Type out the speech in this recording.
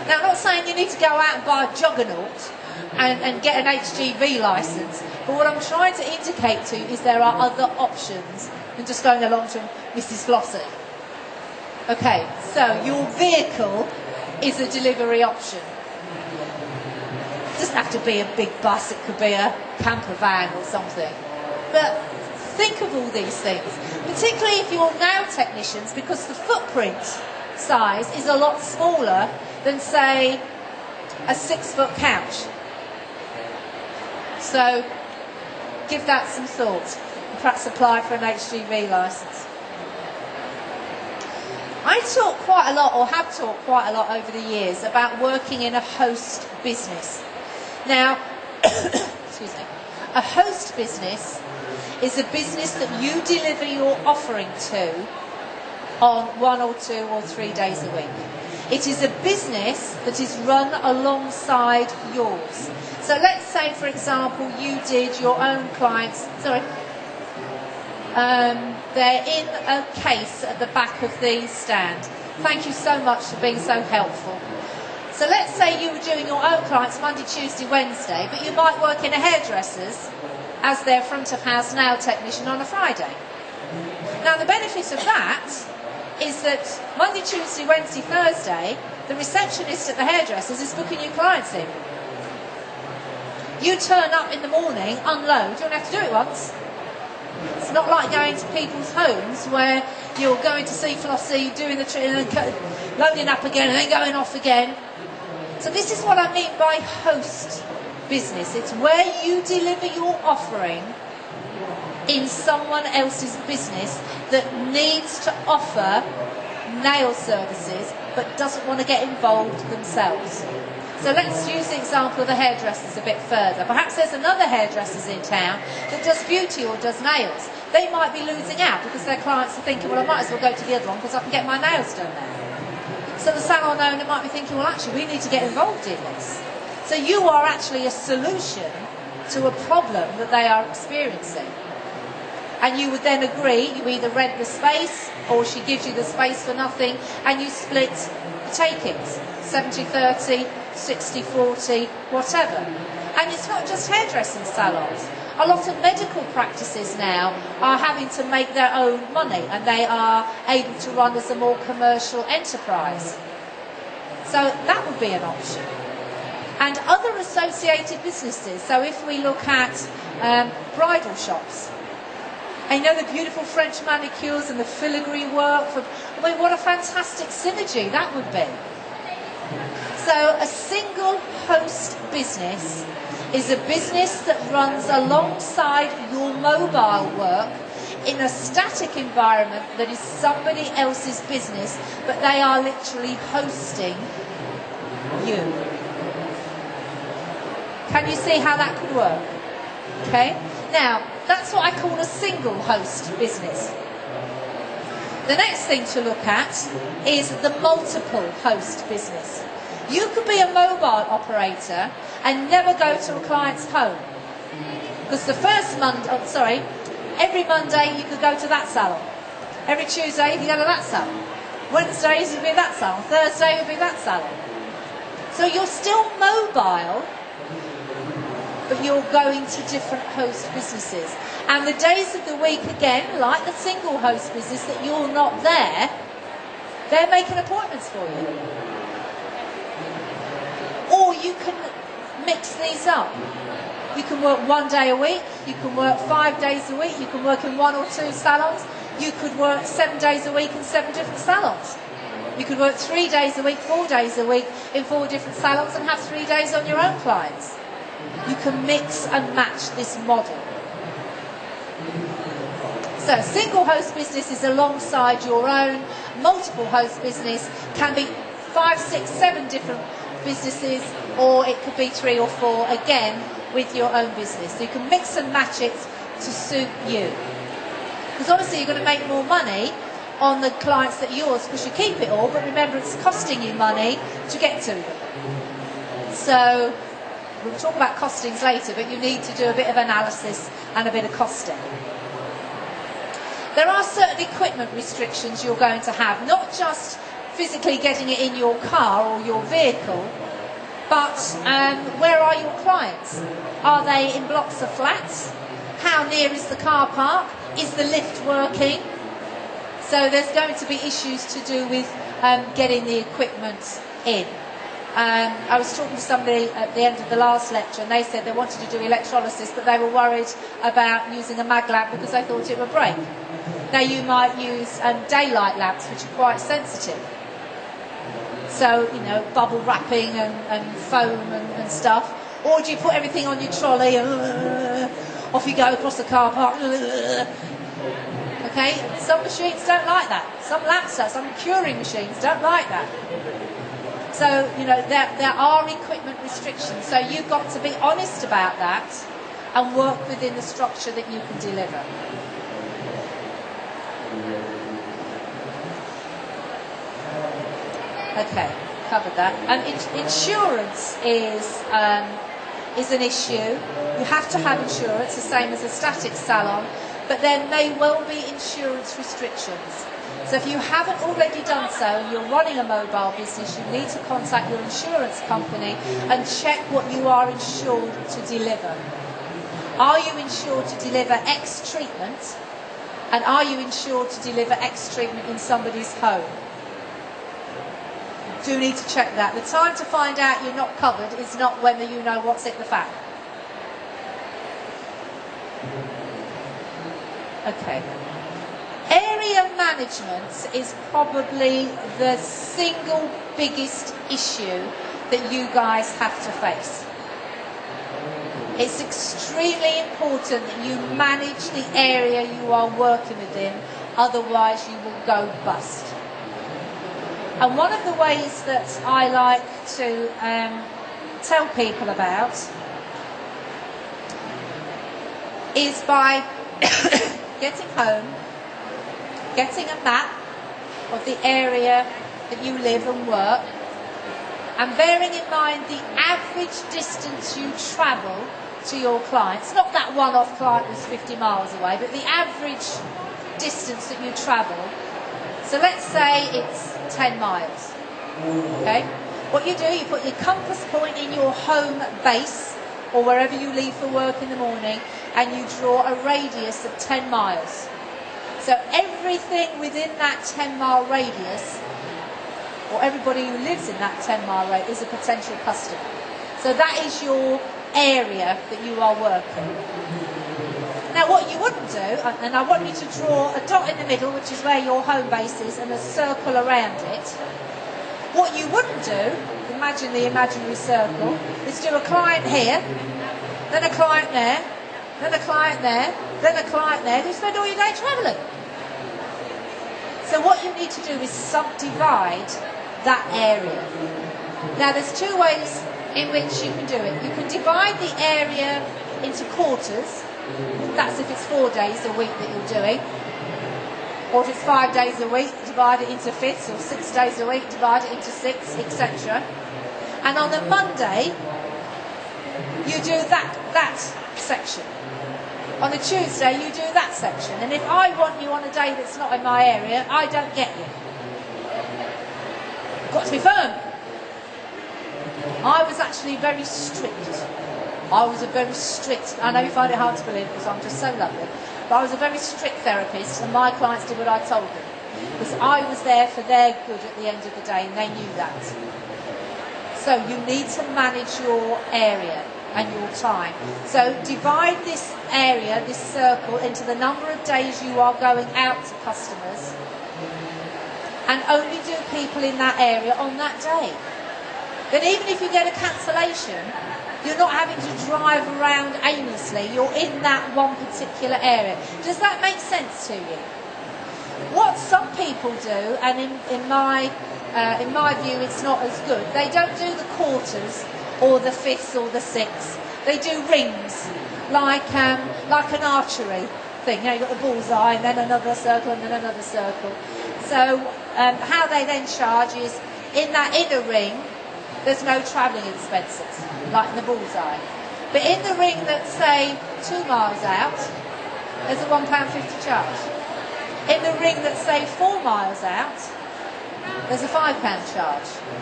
Now, I'm not saying you need to go out and buy a juggernaut and get an HGV licence, but what I'm trying to indicate to you is there are other options than just going along to Mrs. Flossie. Okay, so your vehicle is a delivery option. It doesn't have to be a big bus, it could be a camper van or something. But think of all these things, particularly if you're nail technicians, because the footprint size is a lot smaller than, say, a 6-foot couch. So give that some thought and perhaps apply for an HGV licence. I talk quite a lot, or have talked quite a lot over the years, about working in a host business. Now, excuse me, a host business is a business that you deliver your offering to on 1 or 2 or 3 days a week. It is a business that is run alongside yours. So let's say, for example, you did your own clients, they're in a case at the back of the stand. Thank you so much for being so helpful. So let's say you were doing your own clients Monday, Tuesday, Wednesday, but you might work in a hairdresser's as their front of house nail technician on a Friday. Now the benefit of that is that Monday, Tuesday, Wednesday, Thursday, the receptionist at the hairdresser's is booking your clients in. You turn up in the morning, unload, you only have to do it once. It's not like going to people's homes where you're going to see Flossie, doing the loading up again and then going off again. So this is what I mean by host business. It's where you deliver your offering in someone else's business that needs to offer nail services but doesn't want to get involved themselves. So let's use the example of the hairdressers a bit further. Perhaps there's another hairdressers in town that does beauty or does nails. They might be losing out because their clients are thinking, well, I might as well go to the other one because I can get my nails done there. So the salon owner might be thinking, well, actually, we need to get involved in this. So you are actually a solution to a problem that they are experiencing. And you would then agree, you either rent the space or she gives you the space for nothing and you split the takings, 70-30, 60-40, whatever. And it's not just hairdressing salons. A lot of medical practices now are having to make their own money and they are able to run as a more commercial enterprise. So that would be an option. And other associated businesses, so if we look at bridal shops, and you know the beautiful French manicures and the filigree work, I mean, what a fantastic synergy that would be. So a single host business is a business that runs alongside your mobile work in a static environment that is somebody else's business, but they are literally hosting you. Can you see how that could work? Okay? Now, that's what I call a single host business. The next thing to look at is the multiple host business. You could be a mobile operator and never go to a client's home. Because the first every Monday you could go to that salon. Every Tuesday you could go to that salon. Wednesdays you'd be at that salon. Thursday you'd be at that salon. So you're still mobile, but you're going to different host businesses. And the days of the week, again, like the single host business, that you're not there, they're making appointments for you. Or you can mix these up. You can work 1 day a week, you can work 5 days a week, you can work in 1 or 2 salons, you could work 7 days a week in 7 different salons. You could work 3 days a week, 4 days a week in 4 different salons and have 3 days on your own clients. You can mix and match this model. So single host business is alongside your own. Multiple host business can be 5, 6, 7 different businesses, or it could be 3 or 4, again, with your own business. So you can mix and match it to suit you. Because obviously you're going to make more money on the clients that are yours because you keep it all, but remember it's costing you money to get to them. So we'll talk about costings later, but you need to do a bit of analysis and a bit of costing. There are certain equipment restrictions you're going to have, not just physically getting it in your car or your vehicle, but where are your clients? Are they in blocks of flats? How near is the car park? Is the lift working? So there's going to be issues to do with getting the equipment in. I was talking to somebody at the end of the last lecture, and they said they wanted to do electrolysis, but they were worried about using a mag lamp because they thought it would break. Now you might use daylight lamps, which are quite sensitive. So, you know, bubble wrapping and foam and stuff. Or do you put everything on your trolley and off you go across the car park? Okay, some machines don't like that. Some lamps don't, some curing machines don't like that. So, you know, there are equipment restrictions. So you've got to be honest about that and work within the structure that you can deliver. Okay, covered that. Insurance is an issue. You have to have insurance, the same as a static salon, but there may well be insurance restrictions. So if you haven't already done so and you're running a mobile business, you need to contact your insurance company and check what you are insured to deliver. Are you insured to deliver X treatment? And are you insured to deliver X treatment in somebody's home? You do need to check that. The time to find out you're not covered is not whether you know what's in the fan. Okay. Area management is probably the single biggest issue that you guys have to face. It's extremely important that you manage the area you are working within, otherwise you will go bust. And one of the ways that I like to tell people about is by getting home, getting a map of the area that you live and work, and bearing in mind the average distance you travel to your clients. Not that one-off client was 50 miles away, but the average distance that you travel. So let's say it's 10 miles. Okay? What you do, you put your compass point in your home base, or wherever you leave for work in the morning, and you draw a radius of 10 miles. So everything within that 10-mile radius, or everybody who lives in that 10-mile radius, is a potential customer. So that is your area that you are working. Now what you wouldn't do, and I want you to draw a dot in the middle, which is where your home base is, and a circle around it. What you wouldn't do, imagine the imaginary circle, is do a client here, then a client there, then a client there, then a client there. You spend all your day travelling. So what you need to do is subdivide that area. Now there's two ways in which you can do it. You can divide the area into quarters. That's if it's 4 days a week that you're doing. Or if it's 5 days a week, divide it into fifths, or 6 days a week, divide it into sixths, etc. And on a Monday, you do that section. On a Tuesday, you do that section. And if I want you on a day that's not in my area, I don't get you. Got to be firm. I was actually very strict. I was a very strict, I know you find it hard to believe because I'm just so lovely, but I was a very strict therapist, and my clients did what I told them. Because I was there for their good at the end of the day, and they knew that. So you need to manage your area and your time. So divide this area, this circle, into the number of days you are going out to customers, and only do people in that area on that day. Then even if you get a cancellation, you're not having to drive around aimlessly. You're in that one particular area. Does that make sense to you? What some people do, and in my view it's not as good, they don't do the quarters or the fifths or the sixths. They do rings, like an archery thing. You know, you've got the bullseye and then another circle and then another circle. So how they then charge is, in that inner ring, there's no travelling expenses, like in the bullseye. But in the ring that's, say, 2 miles out, there's a £1.50 charge. In the ring that's, say, 4 miles out, there's a £5 charge.